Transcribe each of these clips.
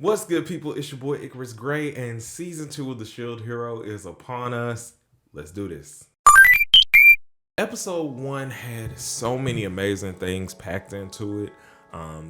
What's good, people? It's your boy Icarus Gray, and season 2 of The Shield Hero is upon us. Let's do this. Episode 1 had so many amazing things packed into it.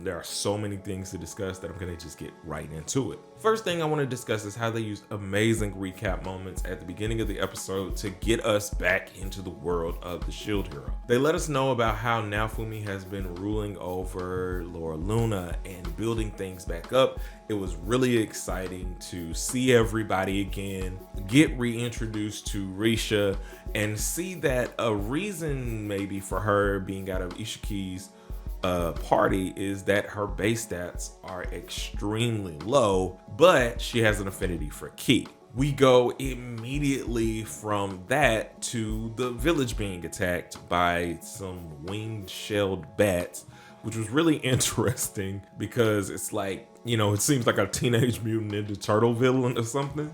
There are so many things to discuss that I'm going to just get right into it. First thing I want to discuss is how they used amazing recap moments at the beginning of the episode to get us back into the world of the Shield Hero. They let us know about how Naofumi has been ruling over Laofuna and building things back up. It was really exciting to see everybody again, get reintroduced to Rishia, and see that a reason maybe for her being out of Ishiki's party is that her base stats are extremely low, but she has an affinity for ki. We go immediately from that to the village being attacked by some winged shelled bats, which was really interesting because it's like, you know, it seems like a Teenage Mutant Ninja Turtle villain or something.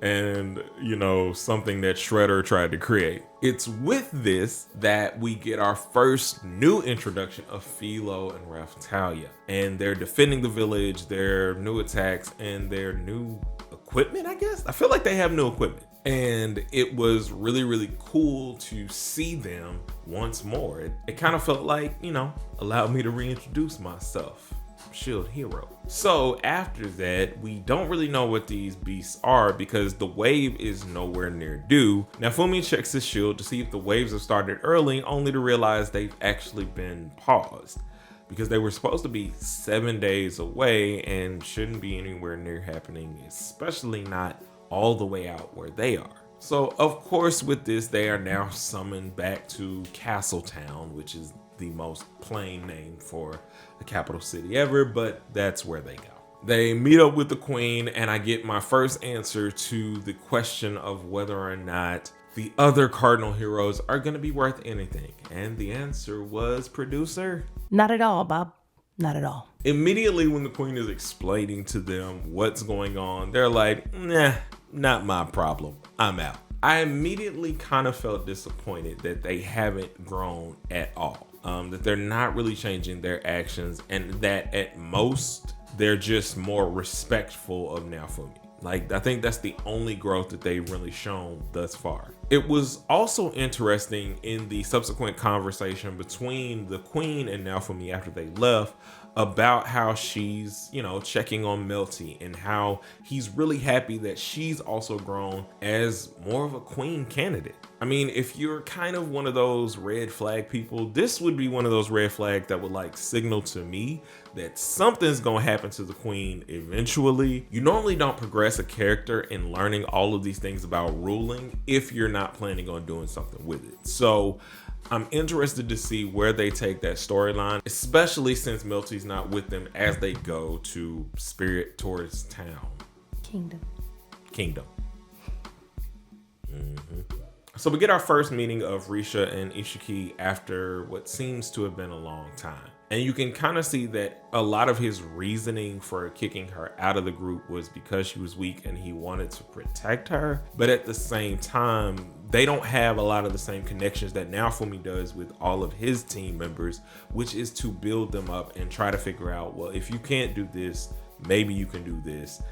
And, you know, something that Shredder tried to create. It's with this that we get our first new introduction of Filo and Ralphtalia. And they're defending the village, their new attacks, and their new equipment, I guess? I feel like they have new equipment. And it was really, really cool to see them once more. It kind of felt like, you know, allowed me to reintroduce myself. Shield Hero. So after that, we don't really know what these beasts are because the wave is nowhere near due. Naofumi checks his shield to see if the waves have started early, only to realize they've actually been paused because they were supposed to be 7 days away and shouldn't be anywhere near happening, especially not all the way out where they are. So of course with this, they are now summoned back to Castletown, which is the most plain name for the capital city ever, but that's where they go. They meet up with the queen, and I get my first answer to the question of whether or not the other Cardinal heroes are going to be worth anything. And the answer was, producer? Not at all, Bob. Not at all. Immediately when the queen is explaining to them what's going on, they're like, nah, not my problem. I'm out. I immediately kind of felt disappointed that they haven't grown at all. That they're not really changing their actions, and that at most they're just more respectful of Naofumi. Like, I think that's the only growth that they've really shown thus far. It was also interesting in the subsequent conversation between the queen and Naofumi after they left about how she's, you know, checking on Meltys and how he's really happy that she's also grown as more of a queen candidate. I mean, if you're kind of one of those red flag people, this would be one of those red flags that would like signal to me that something's gonna happen to the queen eventually. You normally don't progress a character in learning all of these things about ruling if you're not planning on doing something with it. So I'm interested to see where they take that storyline, especially since Meltys not with them as they go to Spirit Tortoise Town. Kingdom. So we get our first meeting of Rishia and Ishiki after what seems to have been a long time. And you can kind of see that a lot of his reasoning for kicking her out of the group was because she was weak and he wanted to protect her. But at the same time, they don't have a lot of the same connections that Naofumi does with all of his team members, which is to build them up and try to figure out, well, if you can't do this, maybe you can do this.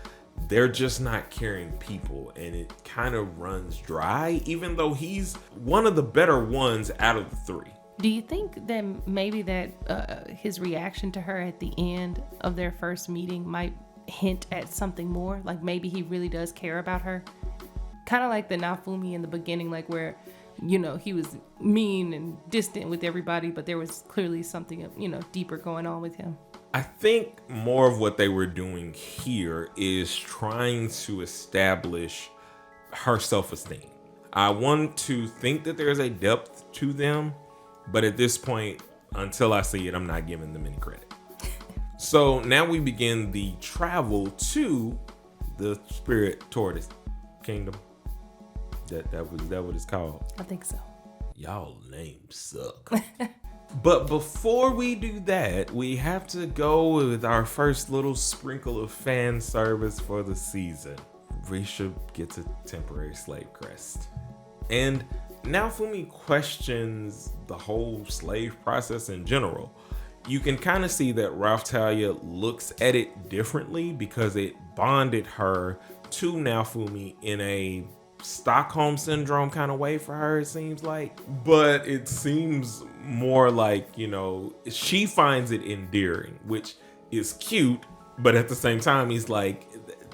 They're just not caring people, and it kind of runs dry, even though he's one of the better ones out of the three. Do you think that maybe that his reaction to her at the end of their first meeting might hint at something more? Like maybe he really does care about her? Kind of like the Naofumi in the beginning, like where, you know, he was mean and distant with everybody, but there was clearly something, you know, deeper going on with him. I think more of what they were doing here is trying to establish her self-esteem. I want to think that there's a depth to them, but at this point, until I see it, I'm not giving them any credit. So now we begin the travel to the Spirit Tortoise Kingdom. That what it's called? I think so. Y'all names suck. But before we do that, we have to go with our first little sprinkle of fan service for the season. Rishia gets a temporary slave crest. And Naofumi questions the whole slave process in general. You can kind of see that Ralphtalia looks at it differently because it bonded her to Naofumi in a Stockholm syndrome kind of way for her, it seems like. But it seems more like, she finds it endearing, which is cute, but at the same time, he's like,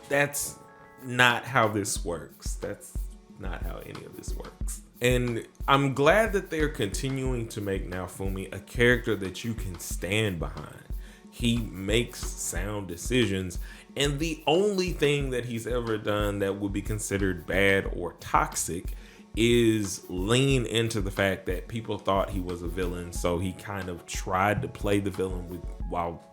that's not how this works. That's not how any of this works. And I'm glad that they're continuing to make Naofumi a character that you can stand behind. He makes sound decisions, and the only thing that he's ever done that would be considered bad or toxic is lean into the fact that people thought he was a villain, so he kind of tried to play the villain while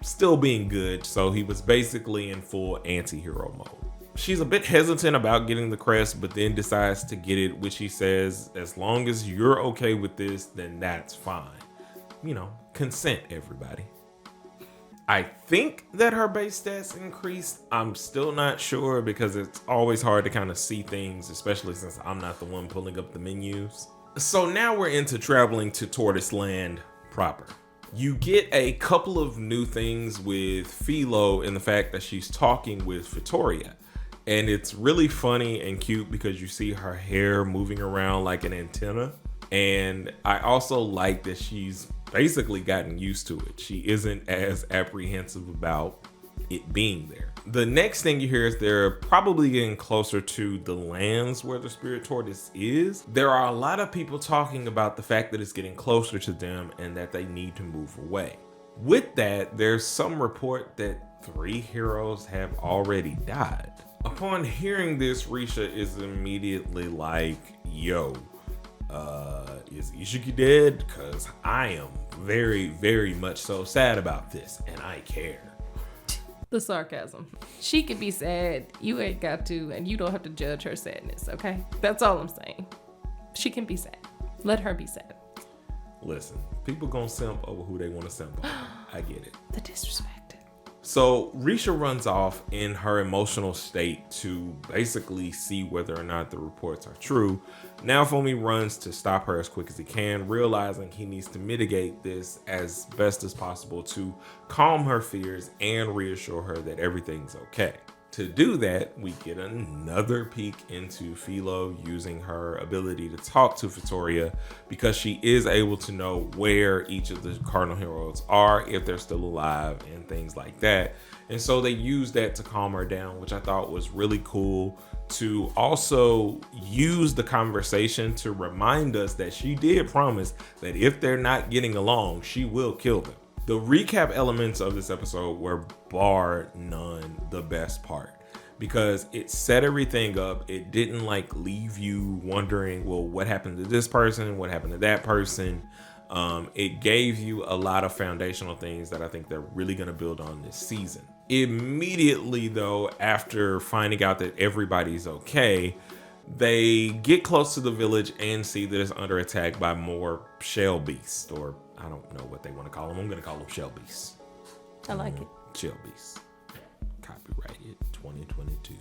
still being good. So he was basically in full anti-hero mode. She's a bit hesitant about getting the crest, but then decides to get it, which he says, as long as you're okay with this, then that's fine. Consent, everybody. I think that her base stats increased. I'm still not sure because it's always hard to kind of see things, especially since I'm not the one pulling up the menus. So now we're into traveling to Tortoise land proper. You get a couple of new things with Filo in the fact that she's talking with Fitoria. And it's really funny and cute because you see her hair moving around like an antenna. And I also like that she's basically gotten used to it. She isn't as apprehensive about it being there. The next thing you hear is they're probably getting closer to the lands where the spirit tortoise is. There are a lot of people talking about the fact that it's getting closer to them and that they need to move away. With that, there's some report that 3 heroes have already died. Upon hearing this, Rishia is immediately like, yo, is Ishiki dead? Because I am very, very much so sad about this, and I care. The sarcasm. She could be sad. You ain't got to, and you don't have to judge her sadness, okay? That's all I'm saying. She can be sad. Let her be sad. Listen, people gonna simp over who they want to simp over. I get it. The disrespect. So Rishia runs off in her emotional state to basically see whether or not the reports are true. Naofumi runs to stop her as quick as he can, realizing he needs to mitigate this as best as possible to calm her fears and reassure her that everything's okay. To do that, we get another peek into Filo using her ability to talk to Fitoria because she is able to know where each of the Cardinal heroes are, if they're still alive, and things like that. And so they use that to calm her down, which I thought was really cool, to also use the conversation to remind us that she did promise that if they're not getting along, she will kill them. The recap elements of this episode were bar none the best part because it set everything up. It didn't leave you wondering, well, what happened to this person? What happened to that person? It gave you a lot of foundational things that I think they're really going to build on this season. Immediately, though, after finding out that everybody's okay, they get close to the village and see that it's under attack by more shell beasts, or I don't know what they want to call them. I'm going to call them shell beasts. I like it. Shell beasts. Copyrighted 2022.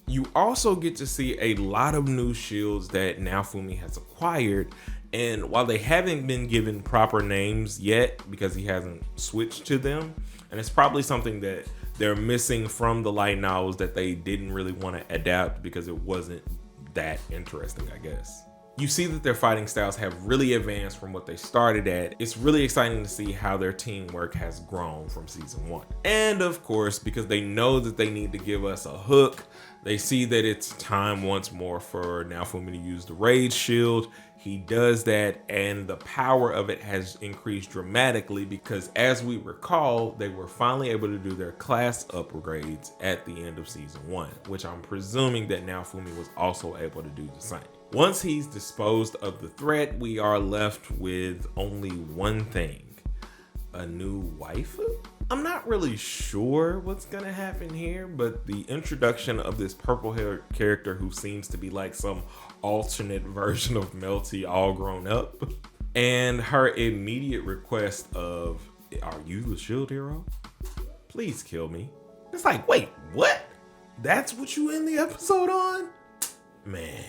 You also get to see a lot of new shields that Naofumi has acquired. And while they haven't been given proper names yet because he hasn't switched to them, and it's probably something that they're missing from the light novels that they didn't really want to adapt because it wasn't that interesting, I guess. You see that their fighting styles have really advanced from what they started at. It's really exciting to see how their teamwork has grown from season 1. And of course, because they know that they need to give us a hook, they see that it's time once more for Naofumi to use the Rage Shield. He does that, and the power of it has increased dramatically because, as we recall, they were finally able to do their class upgrades at the end of season 1, which I'm presuming that Naofumi was also able to do the same. Once he's disposed of the threat, we are left with only one thing: a new waifu? I'm not really sure what's gonna happen here, but the introduction of this purple-haired character who seems to be like some alternate version of Meltys all grown up, and her immediate request of, are you the shield hero? Please kill me. It's like, wait, what? That's what you end the episode on? Man,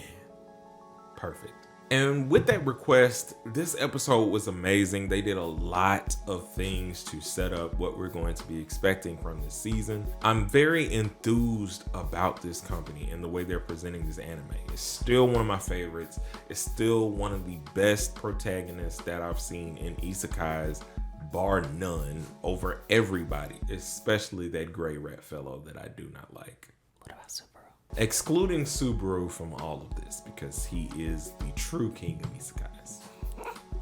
perfect. And with that request, this episode was amazing. They did a lot of things to set up what we're going to be expecting from this season. I'm very enthused about this company and the way they're presenting this anime. It's still one of my favorites. It's still one of the best protagonists that I've seen in isekais, bar none, over everybody, especially that gray rat fellow that I do not like. What about Subaru? Excluding Subaru from all of this because he is the true king of isekais.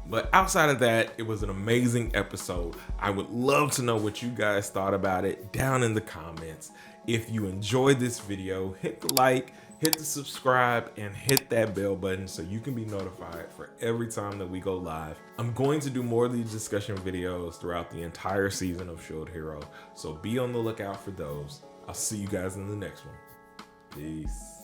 But outside of that, it was an amazing episode. I would love to know what you guys thought about it down in the comments. If you enjoyed this video, hit the like, hit the subscribe, and hit that bell button so you can be notified for every time that we go live. I'm going to do more of these discussion videos throughout the entire season of Shield Hero, so be on the lookout for those. I'll see you guys in the next one. Peace.